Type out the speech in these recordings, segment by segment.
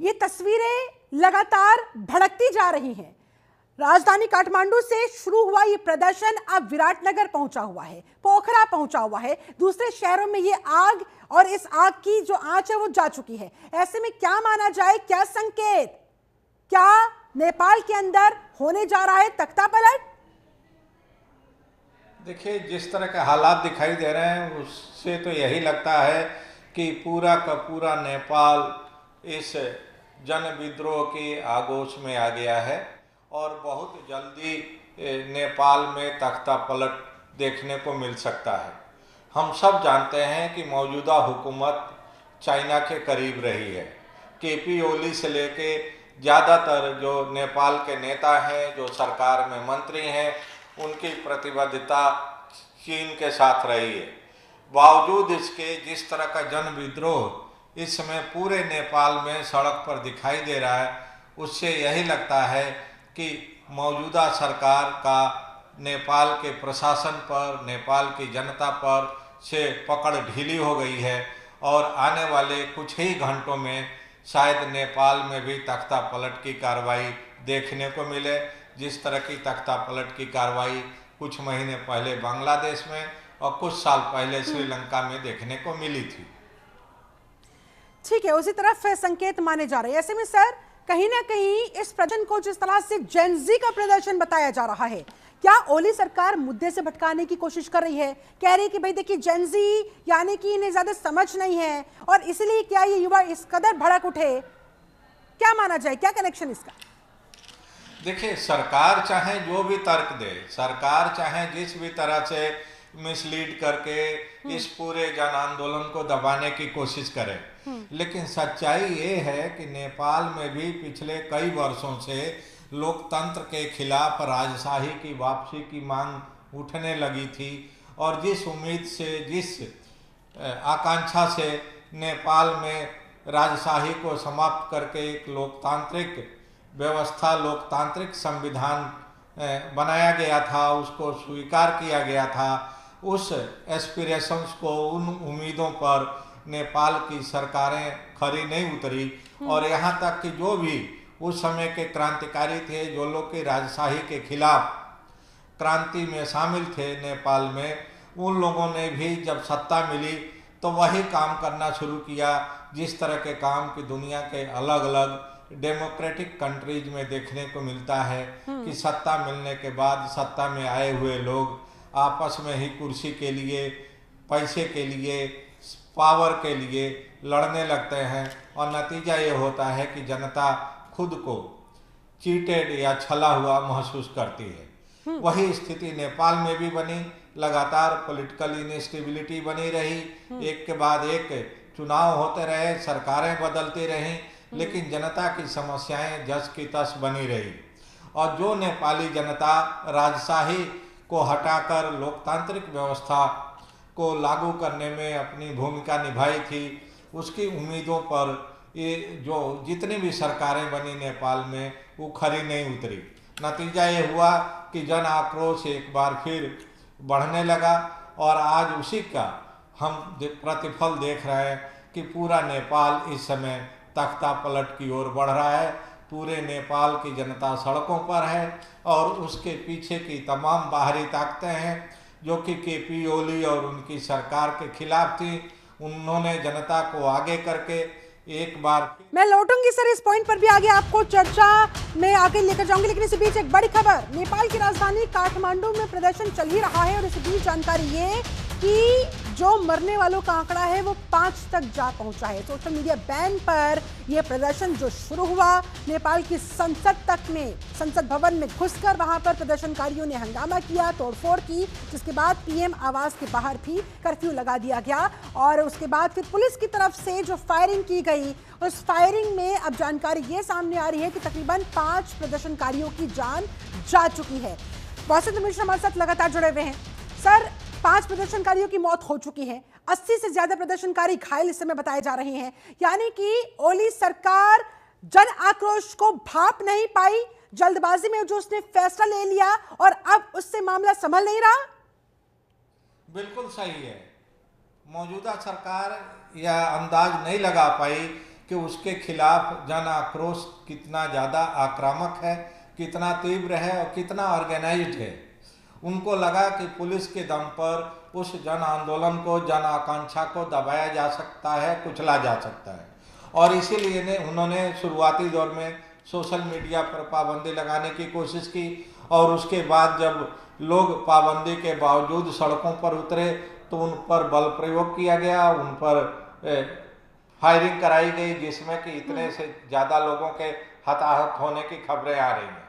ये तस्वीरें लगातार भड़कती जा रही हैं। राजधानी काठमांडू से शुरू हुआ ये प्रदर्शन अब विराटनगर पहुंचा हुआ है, पोखरा पहुंचा हुआ है, दूसरे शहरों में ये आग और इस आग की जो आंच है वो जा चुकी है। ऐसे में क्या माना जाए, क्या संकेत, क्या नेपाल के अंदर होने जा रहा है तख्ता पलट? देखिए, जिस तरह के हालात दिखाई दे रहे हैं उससे तो यही लगता है कि पूरा का पूरा नेपाल इस जन विद्रोह की आगोश में आ गया है और बहुत जल्दी नेपाल में तख्ता पलट देखने को मिल सकता है। हम सब जानते हैं कि मौजूदा हुकूमत चाइना के करीब रही है। केपी ओली से लेके ज़्यादातर जो नेपाल के नेता हैं, जो सरकार में मंत्री हैं, उनकी प्रतिबद्धता चीन के साथ रही है। बावजूद इसके जिस तरह का जन विद्रोह इस समय पूरे नेपाल में सड़क पर दिखाई दे रहा है, उससे यही लगता है कि मौजूदा सरकार का नेपाल के प्रशासन पर, नेपाल की जनता पर से पकड़ ढीली हो गई है और आने वाले कुछ ही घंटों में शायद नेपाल में भी तख्ता पलट की कार्रवाई देखने को मिले, जिस तरह की तख्ता पलट की कार्रवाई कुछ महीने पहले बांग्लादेश में और कुछ साल पहले श्रीलंका में देखने को मिली थी। ठीक है, उसी तरफ संकेत माने जा रहे हैं। ऐसे में सर, कहीं ना कहीं इस प्रदर्शन को जिस तरह से जेनजी का प्रदर्शन बताया जा रहा है, क्या ओली सरकार मुद्दे से भटकाने की कोशिश कर रही है? कह रही है कि भाई देखिए, जेनजी यानी कि इन्हें ज्यादा समझ नहीं है और इसलिए क्या ये युवा इस कदर भड़क उठे? क्या माना जाए, क्या कनेक्शन इसका? देखिए, सरकार चाहे जो भी तर्क दे, सरकार चाहे जिस भी तरह से मिसलीड करके इस पूरे जन आंदोलन को दबाने की कोशिश करे, लेकिन सच्चाई ये है कि नेपाल में भी पिछले कई वर्षों से लोकतंत्र के खिलाफ राजशाही की वापसी की मांग उठने लगी थी और जिस उम्मीद से, जिस आकांक्षा से नेपाल में राजशाही को समाप्त करके एक लोकतांत्रिक व्यवस्था, लोकतांत्रिक संविधान बनाया गया था, उसको स्वीकार किया गया था, उस एस्पिरेशंस को, उन उम्मीदों पर नेपाल की सरकारें खरी नहीं उतरी और यहाँ तक कि जो भी उस समय के क्रांतिकारी थे, जो लोग की राजशाही के खिलाफ क्रांति में शामिल थे नेपाल में, उन लोगों ने भी जब सत्ता मिली तो वही काम करना शुरू किया जिस तरह के काम की दुनिया के अलग अलग डेमोक्रेटिक कंट्रीज में देखने को मिलता है कि सत्ता मिलने के बाद सत्ता में आए हुए लोग आपस में ही कुर्सी के लिए, पैसे के लिए, पावर के लिए लड़ने लगते हैं और नतीजा ये होता है कि जनता खुद को चीटेड या छला हुआ महसूस करती है। वही स्थिति नेपाल में भी बनी, लगातार पॉलिटिकल इनस्टेबिलिटी बनी रही, एक के बाद एक चुनाव होते रहे, सरकारें बदलती रहीं, लेकिन जनता की समस्याएं जस की तस बनी रही और जो नेपाली जनता राजशाही को हटाकर लोकतांत्रिक व्यवस्था को लागू करने में अपनी भूमिका निभाई थी, उसकी उम्मीदों पर ये जो जितनी भी सरकारें बनी नेपाल में वो खरी नहीं उतरी। नतीजा ये हुआ कि जन आक्रोश एक बार फिर बढ़ने लगा और आज उसी का हम प्रतिफल देख रहे हैं कि पूरा नेपाल इस समय तख्ता पलट की ओर बढ़ रहा है। पूरे नेपाल की जनता सड़कों पर है और उसके पीछे की तमाम बाहरी ताकतें हैं जो कि केपी ओली और उनकी सरकार के खिलाफ थी। उन्होंने जनता को आगे करके एक बार, मैं लौटूंगी सर इस पॉइंट पर भी आगे आपको चर्चा में आगे लेकर जाऊंगी, लेकिन इसी बीच एक बड़ी खबर, नेपाल की राजधानी काठमांडू में प्रदर्शन चल ही रहा है और इसी बीच जानकारी ये कि जो मरने वालों का आंकड़ा है वो 5 तक जा पहुंचा है। सोशल मीडिया बैन पर यह प्रदर्शन जो शुरू हुआ, नेपाल की संसद तक में, संसद भवन में घुसकर वहां पर प्रदर्शनकारियों ने हंगामा किया, तोड़फोड़ की, जिसके बाद पीएम आवास के बाहर भी कर्फ्यू लगा दिया गया और उसके बाद फिर पुलिस की तरफ से जो फायरिंग की गई, उस फायरिंग में अब जानकारी ये सामने आ रही है कि तकरीबन 5 प्रदर्शनकारियों की जान जा चुकी है। वसंत मिश्र हमारे साथ लगातार जुड़े हुए हैं। सर, 5 प्रदर्शनकारियों की मौत हो चुकी है, 80 से ज्यादा प्रदर्शनकारी घायल इस समय बताए जा रहे हैं, यानी कि ओली सरकार जन आक्रोश को भाप नहीं पाई, जल्दबाजी में जो उसने फैसला ले लिया और अब उससे मामला संभल नहीं रहा। बिल्कुल सही है, मौजूदा सरकार यह अंदाज नहीं लगा पाई कि उसके खिलाफ जन आक्रोश कितना ज़्यादा आक्रामक है, कितना तीव्र है और कितना ऑर्गेनाइज्ड है। उनको लगा कि पुलिस के दम पर उस जन आंदोलन को, जन आकांक्षा को दबाया जा सकता है, कुचला जा सकता है। और इसीलिए उन्होंने शुरुआती दौर में सोशल मीडिया पर पाबंदी लगाने की कोशिश की, और उसके बाद जब लोग पाबंदी के बावजूद सड़कों पर उतरे तो उन पर बल प्रयोग किया गया, उन पर फायरिंग कराई गई, जिसमें कि इतने से ज़्यादा लोगों के हताहत होने की खबरें आ रही हैं।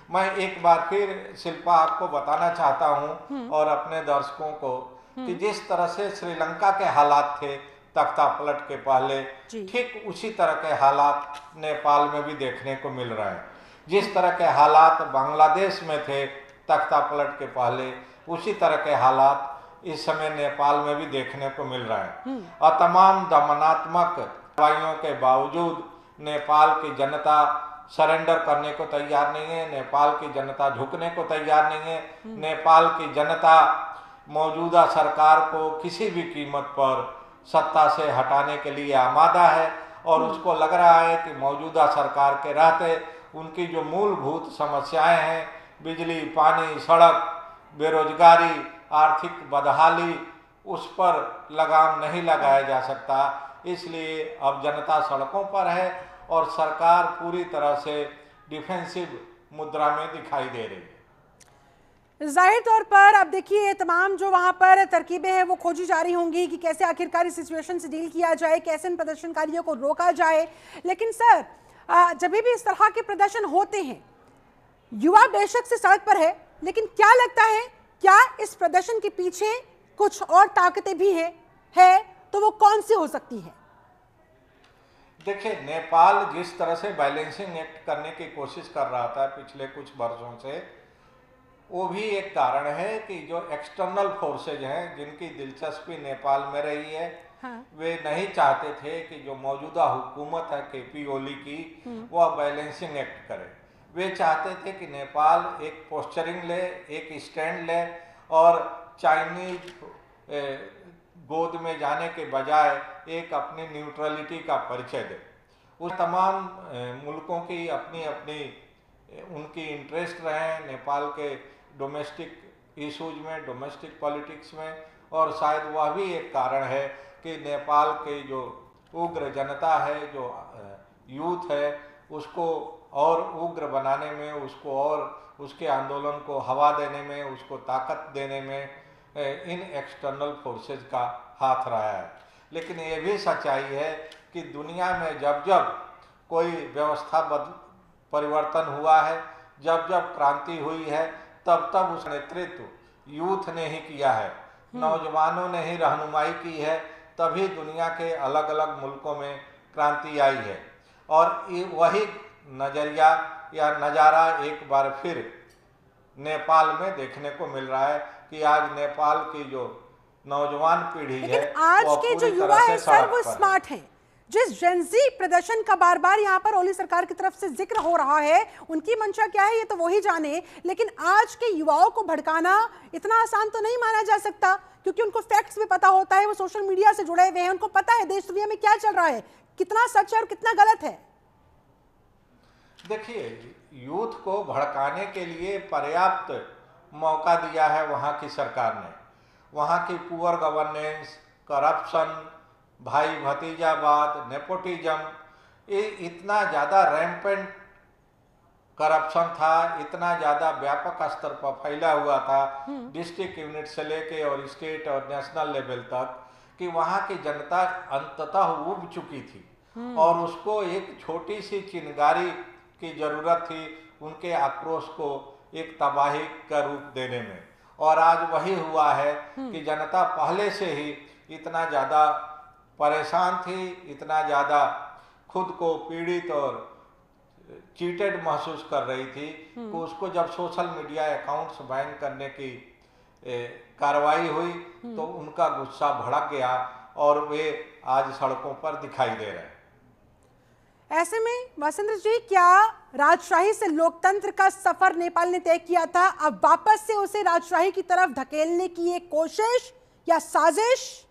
मैं एक बार फिर शिल्पा आपको बताना चाहता हूं और अपने दर्शकों को कि जिस तरह से श्रीलंका के हालात थे तख्ता पलट के पहले, ठीक उसी तरह के हालात नेपाल में भी देखने को मिल रहे हैं। जिस तरह के हालात बांग्लादेश में थे तख्ता पलट के पहले, उसी तरह के हालात इस समय नेपाल में भी देखने को मिल रहे हैं। और तमाम दमनात्मक कार्रवाइयों के बावजूद नेपाल की जनता सरेंडर करने को तैयार नहीं है, नेपाल की जनता झुकने को तैयार नहीं है। नेपाल की जनता मौजूदा सरकार को किसी भी कीमत पर सत्ता से हटाने के लिए आमादा है, और उसको लग रहा है कि मौजूदा सरकार के रहते उनकी जो मूलभूत समस्याएं हैं, बिजली, पानी, सड़क, बेरोजगारी, आर्थिक बदहाली, उस पर लगाम नहीं लगाया जा सकता। इसलिए अब जनता सड़कों पर है और सरकार पूरी तरह से डिफेंसिव मुद्रा में दिखाई दे रही है। जाहिर तौर पर अब देखिए तमाम जो वहां पर तरकीबें हैं वो खोजी जा रही होंगी कि कैसे आखिरकार इस सिचुएशन से डील किया जाए, कैसे इन प्रदर्शनकारियों को रोका जाए। लेकिन सर, जब भी इस तरह के प्रदर्शन होते हैं, युवा बेशक से सड़क पर है, लेकिन क्या लगता है क्या इस प्रदर्शन के पीछे कुछ और ताकतें भी है तो वो कौन सी हो सकती है? देखिए, नेपाल जिस तरह से बैलेंसिंग एक्ट करने की कोशिश कर रहा था पिछले कुछ वर्षों से, वो भी एक कारण है कि जो एक्सटर्नल फोर्सेज हैं जिनकी दिलचस्पी नेपाल में रही है, हाँ। वे नहीं चाहते थे कि जो मौजूदा हुकूमत है केपी ओली की, वह बैलेंसिंग एक्ट करे। वे चाहते थे कि नेपाल एक पोस्चरिंग ले, एक स्टैंड ले, और चाइनीज गोद में जाने के बजाय एक अपनी न्यूट्रलिटी का परिचय दे। उस तमाम मुल्कों की अपनी अपनी उनकी इंटरेस्ट रहे हैं नेपाल के डोमेस्टिक इशूज में, डोमेस्टिक पॉलिटिक्स में, और शायद वह भी एक कारण है कि नेपाल के जो उग्र जनता है, जो यूथ है, उसको और उग्र बनाने में, उसको और उसके आंदोलन को हवा देने में, उसको ताकत देने में इन एक्सटर्नल फोर्सेस का हाथ रहा है। लेकिन ये भी सच्चाई है कि दुनिया में जब जब कोई व्यवस्था परिवर्तन हुआ है, जब जब क्रांति हुई है, तब तब उस नेतृत्व यूथ ने ही किया है, नौजवानों ने ही रहनुमाई की है, तभी दुनिया के अलग अलग मुल्कों में क्रांति आई है। और वही नजरिया या नज़ारा एक बार फिर नेपाल में देखने को मिल रहा है कि आज नेपाल की जो नौजवान पीढ़ी है, आज के जो युवा है सर, वो स्मार्ट हैं। जिस जेनजी प्रदर्शन का बार बार यहाँ पर ओली सरकार की तरफ से जिक्र हो रहा है, उनकी मंशा क्या है ये तो वही जाने, लेकिन आज के युवाओं को भड़काना इतना आसान तो नहीं माना जा सकता, क्योंकि उनको फैक्ट्स भी पता होता है, वो सोशल मीडिया से जुड़े हुए हैं, उनको पता है देश दुनिया में क्या चल रहा है, कितना सच है और कितना गलत है। देखिए, यूथ को भड़काने के लिए पर्याप्त मौका दिया है वहाँ की सरकार ने। वहाँ की पुअर गवर्नेंस, करप्शन, भाई भतीजावाद, नेपोटिज्म, ये इतना ज़्यादा रैम्पेंट करप्शन था, इतना ज़्यादा व्यापक स्तर पर फैला हुआ था डिस्ट्रिक्ट यूनिट से लेके और स्टेट और नेशनल लेवल तक, कि वहाँ की जनता अंततः उब चुकी थी और उसको एक छोटी सी चिंगारी की जरूरत थी उनके आक्रोश को एक तबाही का रूप देने में। और आज वही हुआ है कि जनता पहले से ही इतना ज़्यादा परेशान थी, इतना ज़्यादा खुद को पीड़ित और चीटेड महसूस कर रही थी कि उसको जब सोशल मीडिया अकाउंट्स बैन करने की कार्रवाई हुई तो उनका गुस्सा भड़क गया और वे आज सड़कों पर दिखाई दे रहे हैं। ऐसे में वसंत जी, क्या राजशाही से लोकतंत्र का सफर नेपाल ने तय किया था, अब वापस से उसे राजशाही की तरफ धकेलने की एक कोशिश या साजिश?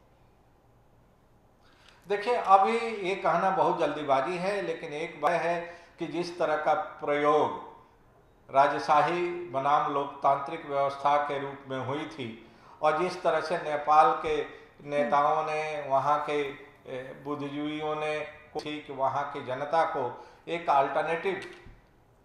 देखिए, अभी ये कहना बहुत जल्दीबाजी है, लेकिन एक बात है कि जिस तरह का प्रयोग राजशाही बनाम लोकतांत्रिक व्यवस्था के रूप में हुई थी और जिस तरह से नेपाल के नेताओं ने, वहाँ के बुद्धिजीवियों ने ठीक वहाँ की जनता को एक अल्टरनेटिव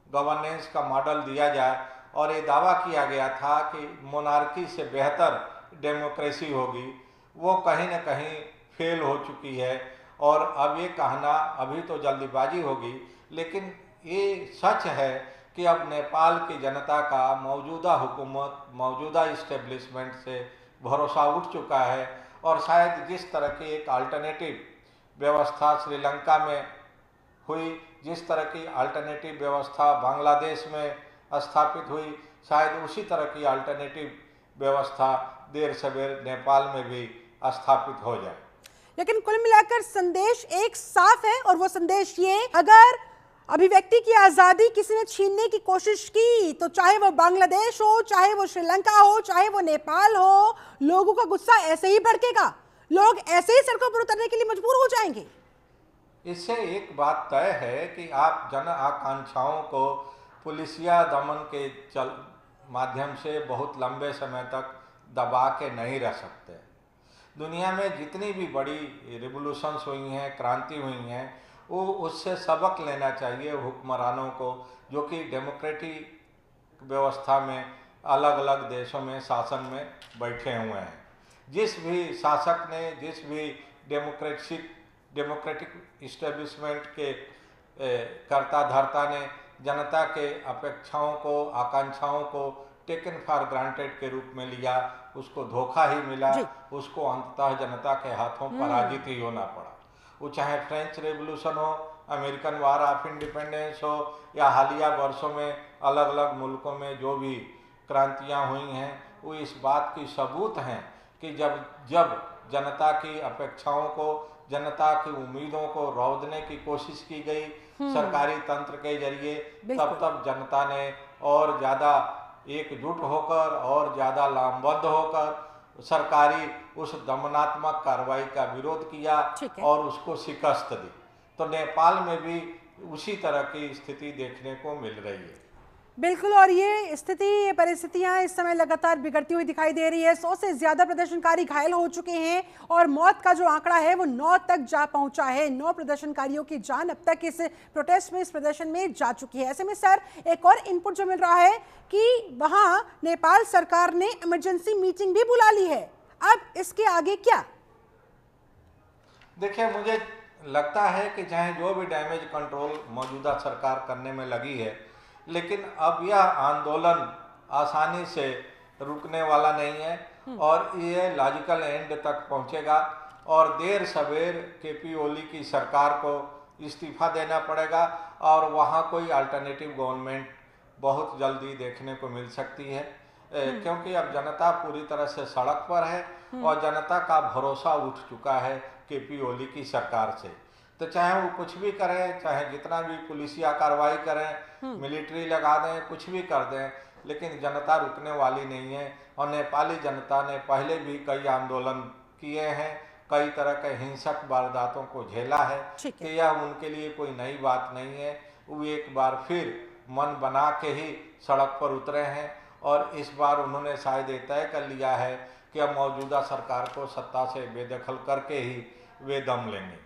गवर्नेंस का मॉडल दिया जाए और ये दावा किया गया था कि मोनार्की से बेहतर डेमोक्रेसी होगी, वो कहीं न कहीं फेल हो चुकी है। और अब ये कहना अभी तो जल्दीबाजी होगी, लेकिन ये सच है कि अब नेपाल की जनता का मौजूदा हुकूमत, मौजूदा इस्टेब्लिशमेंट से भरोसा उठ चुका है और शायद जिस तरह की एक अल्टरनेटिव व्यवस्था श्रीलंका में हुई, जिस तरह की अल्टरनेटिव व्यवस्था बांग्लादेश में स्थापित हुई, शायद उसी तरह की अल्टरनेटिव व्यवस्था देर सवेर नेपाल में भी स्थापित हो जाए। लेकिन कुल मिलाकर संदेश एक साफ है और वो संदेश ये, अगर अभिव्यक्ति की आजादी किसी ने छीनने की कोशिश की तो चाहे वो बांग्लादेश हो, चाहे वो श्रीलंका हो, चाहे वो नेपाल हो, लोगों का गुस्सा ऐसे ही भड़केगा, लोग ऐसे ही सड़कों पर उतरने के लिए मजबूर हो जाएंगे। इससे एक बात तय है कि आप जन आकांक्षाओं को पुलिसिया दमन के माध्यम से बहुत लंबे समय तक दबा के नहीं रह सकते। दुनिया में जितनी भी बड़ी रिवोल्यूशंस हुई हैं, क्रांति हुई हैं, वो उससे सबक लेना चाहिए हुक्मरानों को, जो कि डेमोक्रेटिक व्यवस्था में अलग अलग देशों में शासन में बैठे हुए हैं। जिस भी शासक ने, जिस भी डेमोक्रेटिक इस्टेब्लिशमेंट के कर्ता धर्ता ने जनता के अपेक्षाओं को, आकांक्षाओं को टेकन फॉर ग्रांटेड के रूप में लिया, उसको धोखा ही मिला, उसको अंततः जनता के हाथों पराजित ही होना पड़ा। वो चाहे फ्रेंच रेवोल्यूशन हो, अमेरिकन वार ऑफ इंडिपेंडेंस हो, या हालिया वर्षों में अलग अलग मुल्कों में जो भी क्रांतियां हुई हैं, वो इस बात की सबूत हैं कि जब जनता की अपेक्षाओं को, जनता की उम्मीदों को रौंदने की कोशिश की गई सरकारी तंत्र के जरिए, तब जनता ने और ज़्यादा एकजुट होकर और ज़्यादा लामबद्ध होकर सरकारी उस दमनात्मक कार्रवाई का विरोध किया और उसको शिकस्त दी। तो नेपाल में भी उसी तरह की स्थिति देखने को मिल रही है। बिल्कुल, और ये स्थिति, ये परिस्थितियां इस समय लगातार बिगड़ती हुई दिखाई दे रही है। 100 से ज्यादा प्रदर्शनकारी घायल हो चुके हैं और मौत का जो आंकड़ा है वो 9 तक जा पहुंचा है। 9 प्रदर्शनकारियों की जान अब तक इस प्रोटेस्ट में, इस प्रदर्शन में जा चुकी है। ऐसे में सर, एक और इनपुट जो मिल रहा है कि वहां नेपाल सरकार ने इमरजेंसी मीटिंग भी बुला ली है। अब इसके आगे क्या? देखिए, मुझे लगता है कि चाहे जो भी डैमेज कंट्रोल मौजूदा सरकार करने में लगी है, लेकिन अब यह आंदोलन आसानी से रुकने वाला नहीं है और ये लॉजिकल एंड तक पहुंचेगा और देर सवेर केपी ओली की सरकार को इस्तीफा देना पड़ेगा और वहाँ कोई अल्टरनेटिव गवर्नमेंट बहुत जल्दी देखने को मिल सकती है, क्योंकि अब जनता पूरी तरह से सड़क पर है और जनता का भरोसा उठ चुका है केपी ओली की सरकार से। तो चाहे वो कुछ भी करें, चाहे जितना भी पुलिसिया कार्रवाई करें, मिलिट्री लगा दें, कुछ भी कर दें, लेकिन जनता रुकने वाली नहीं है। और नेपाली जनता ने पहले भी कई आंदोलन किए हैं, कई तरह के हिंसक वारदातों को झेला है, कि यह उनके लिए कोई नई बात नहीं है। वो एक बार फिर मन बना के ही सड़क पर उतरे हैं और इस बार उन्होंने शायद ये तय कर लिया है कि अब मौजूदा सरकार को सत्ता से बेदखल करके ही वे दम लेंगे।